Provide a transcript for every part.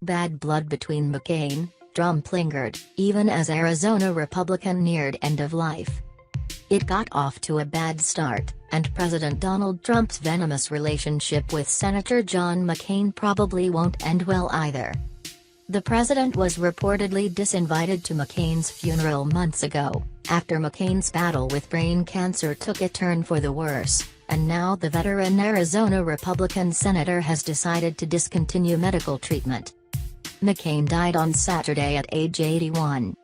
Bad blood between McCain, Trump lingered, even as Arizona Republican neared end of life. It got off to a bad start, and President Donald Trump's venomous relationship with Senator John McCain probably won't end well either. The president was reportedly disinvited to McCain's funeral months ago, after McCain's battle with brain cancer took a turn for the worse, and now the veteran Arizona Republican senator has decided to discontinue medical treatment. McCain died on Saturday at age 81.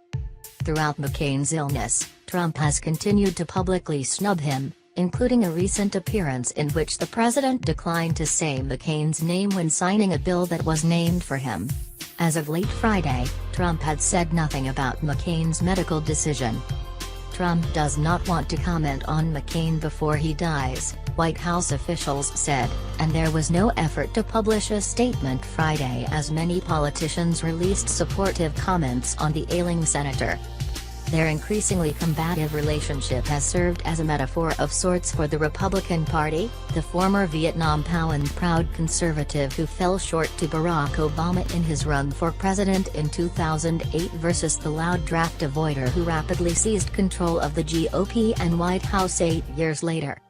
Throughout McCain's illness, Trump has continued to publicly snub him, including a recent appearance in which the president declined to say McCain's name when signing a bill that was named for him. As of late Friday, Trump had said nothing about McCain's medical decision. Trump does not want to comment on McCain before he dies, White House officials said, and there was no effort to publish a statement Friday as many politicians released supportive comments on the ailing senator. Their increasingly combative relationship has served as a metaphor of sorts for the Republican Party, the former Vietnam POW and proud conservative who fell short to Barack Obama in his run for president in 2008 versus the loud draft avoider who rapidly seized control of the GOP and White House 8 years later.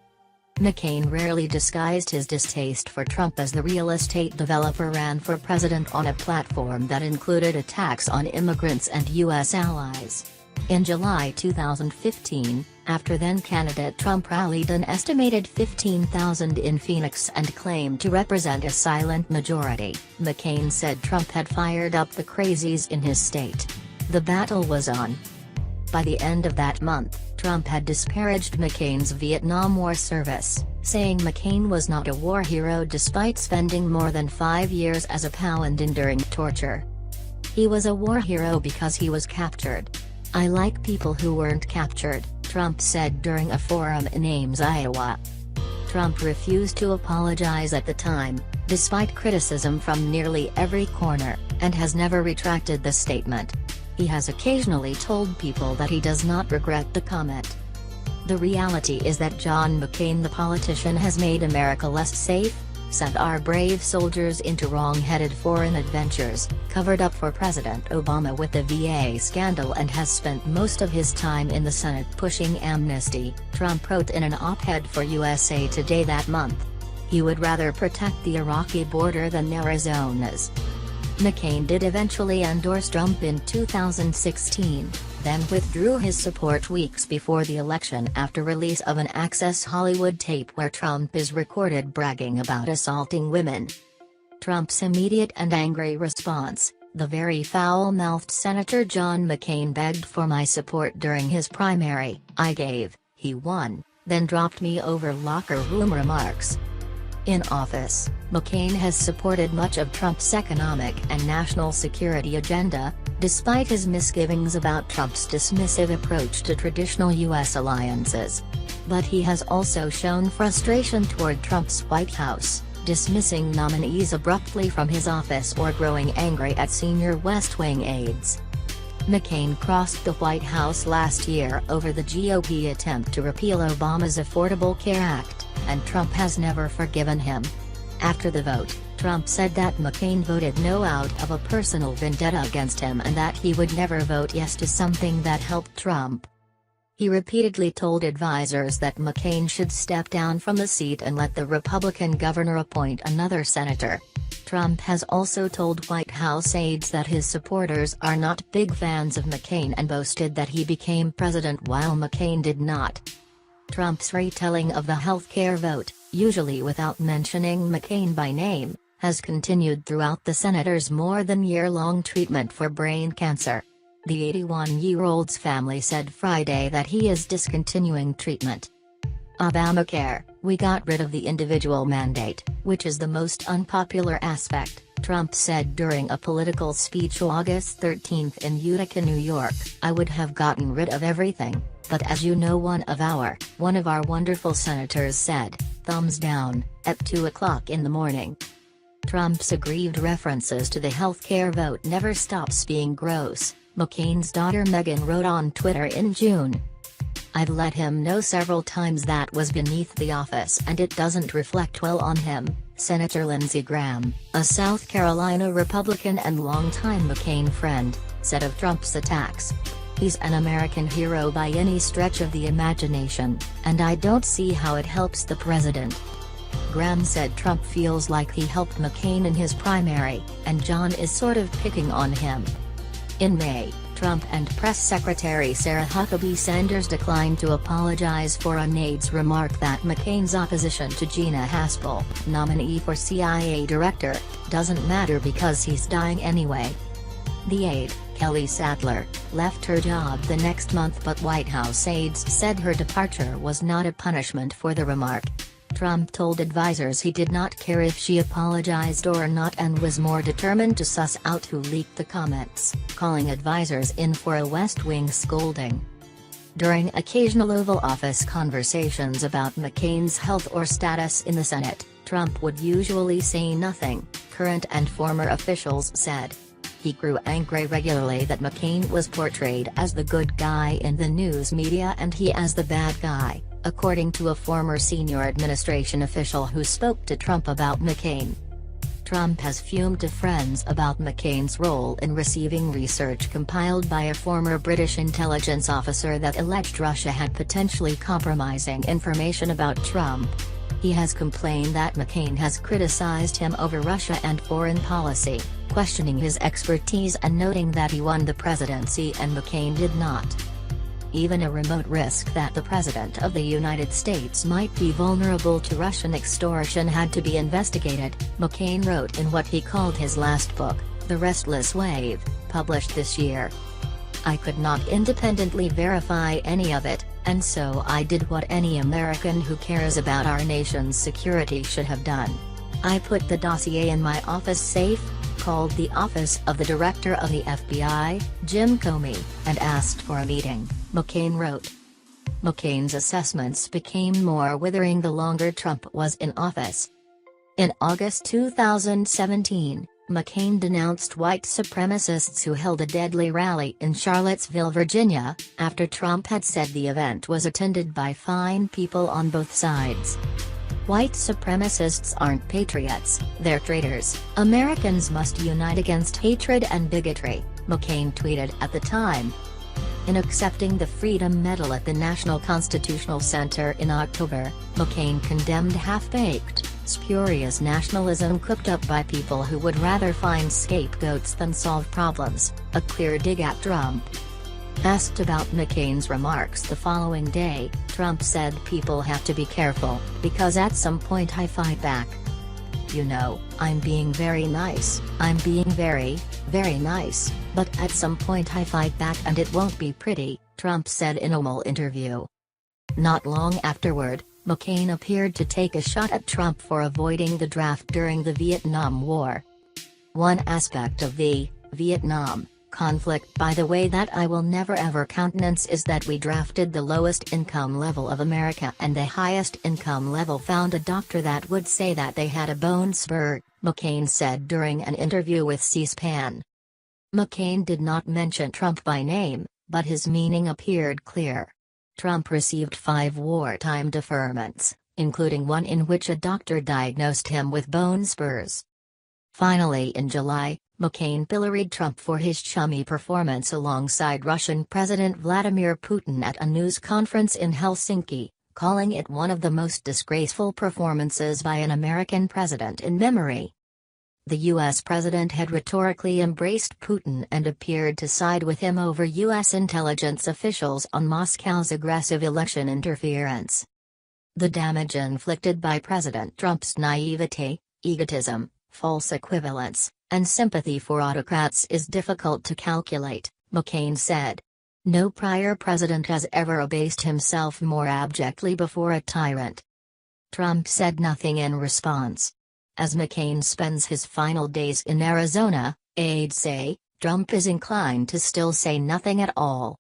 McCain rarely disguised his distaste for Trump as the real estate developer ran for president on a platform that included attacks on immigrants and U.S. allies. In July 2015, after then-candidate Trump rallied an estimated 15,000 in Phoenix and claimed to represent a silent majority, McCain said Trump had fired up the crazies in his state. The battle was on. By the end of that month, Trump had disparaged McCain's Vietnam War service, saying McCain was not a war hero despite spending more than 5 years as a POW and enduring torture. He was a war hero because he was captured. "I like people who weren't captured," Trump said during a forum in Ames, Iowa. Trump refused to apologize at the time, despite criticism from nearly every corner, and has never retracted the statement. He has occasionally told people that he does not regret the comment. The reality is that John McCain, the politician, has made America less safe, sent our brave soldiers into wrong-headed foreign adventures, covered up for President Obama with the VA scandal, and has spent most of his time in the Senate pushing amnesty, Trump wrote in an op-ed for USA Today that month. He would rather protect the Iraqi border than Arizona's. McCain did eventually endorse Trump in 2016, then withdrew his support weeks before the election after release of an Access Hollywood tape where Trump is recorded bragging about assaulting women. Trump's immediate and angry response: "The very foul-mouthed Senator John McCain begged for my support during his primary, I gave, he won, then dropped me over locker room remarks." In office, McCain has supported much of Trump's economic and national security agenda, despite his misgivings about Trump's dismissive approach to traditional U.S. alliances. But he has also shown frustration toward Trump's White House, dismissing nominees abruptly from his office or growing angry at senior West Wing aides. McCain crossed the White House last year over the GOP attempt to repeal Obama's Affordable Care Act, and Trump has never forgiven him. After the vote, Trump said that McCain voted no out of a personal vendetta against him and that he would never vote yes to something that helped Trump. He repeatedly told advisers that McCain should step down from the seat and let the Republican governor appoint another senator. Trump has also told White House aides that his supporters are not big fans of McCain and boasted that he became president while McCain did not. Trump's retelling of the healthcare vote, usually without mentioning McCain by name, has continued throughout the senator's more than year-long treatment for brain cancer. The 81-year-old's family said Friday that he is discontinuing treatment. Obamacare: "We got rid of the individual mandate, which is the most unpopular aspect," Trump said during a political speech August 13 in Utica, New York. "I would have gotten rid of everything, but as you know, one of our wonderful senators said, thumbs down, at 2 o'clock in the morning." Trump's aggrieved references to the healthcare vote never stops being gross, McCain's daughter Meghan wrote on Twitter in June. "I've let him know several times that was beneath the office and it doesn't reflect well on him," Senator Lindsey Graham, a South Carolina Republican and longtime McCain friend, said of Trump's attacks, "He's an American hero by any stretch of the imagination, and I don't see how it helps the president." Graham said Trump feels like he helped McCain in his primary, and John is sort of picking on him. In May, Trump and Press Secretary Sarah Huckabee Sanders declined to apologize for an aide's remark that McCain's opposition to Gina Haspel, nominee for CIA director, doesn't matter because he's dying anyway. The aide, Kelly Sadler, left her job the next month, but White House aides said her departure was not a punishment for the remark. Trump told advisers he did not care if she apologized or not and was more determined to suss out who leaked the comments, calling advisers in for a West Wing scolding. During occasional Oval Office conversations about McCain's health or status in the Senate, Trump would usually say nothing, current and former officials said. He grew angry regularly that McCain was portrayed as the good guy in the news media and he as the bad guy, according to a former senior administration official who spoke to Trump about McCain. Trump has fumed to friends about McCain's role in receiving research compiled by a former British intelligence officer that alleged Russia had potentially compromising information about Trump. He has complained that McCain has criticized him over Russia and foreign policy, questioning his expertise and noting that he won the presidency and McCain did not. Even a remote risk that the President of the United States might be vulnerable to Russian extortion had to be investigated, McCain wrote in what he called his last book, The Restless Wave, published this year. "I could not independently verify any of it, and so I did what any American who cares about our nation's security should have done. I put the dossier in my office safe, called the office of the director of the FBI, Jim Comey, and asked for a meeting," McCain wrote. McCain's assessments became more withering the longer Trump was in office. In August 2017, McCain denounced white supremacists who held a deadly rally in Charlottesville, Virginia, after Trump had said the event was attended by fine people on both sides. "White supremacists aren't patriots, they're traitors. Americans must unite against hatred and bigotry," McCain tweeted at the time. In accepting the Freedom Medal at the National Constitutional Center in October, McCain condemned half-baked, spurious nationalism cooked up by people who would rather find scapegoats than solve problems, a clear dig at Trump. Asked about McCain's remarks the following day, Trump said people have to be careful, because at some point I fight back. "You know, I'm being very nice, I'm being very, very nice, but at some point I fight back and it won't be pretty," Trump said in a Mueller interview. Not long afterward, McCain appeared to take a shot at Trump for avoiding the draft during the Vietnam War. "One aspect of the Vietnam conflict, by the way, that I will never ever countenance is that we drafted the lowest income level of America and the highest income level found a doctor that would say that they had a bone spur," McCain said during an interview with C-SPAN. McCain did not mention Trump by name, but his meaning appeared clear. Trump received 5 wartime deferments, including one in which a doctor diagnosed him with bone spurs. Finally, in July, McCain pilloried Trump for his chummy performance alongside Russian President Vladimir Putin at a news conference in Helsinki, calling it one of the most disgraceful performances by an American president in memory. The U.S. president had rhetorically embraced Putin and appeared to side with him over U.S. intelligence officials on Moscow's aggressive election interference. The damage inflicted by President Trump's naivete, egotism, false equivalence, and sympathy for autocrats is difficult to calculate, McCain said. "No prior president has ever abased himself more abjectly before a tyrant." Trump said nothing in response. As McCain spends his final days in Arizona, aides say, Trump is inclined to still say nothing at all.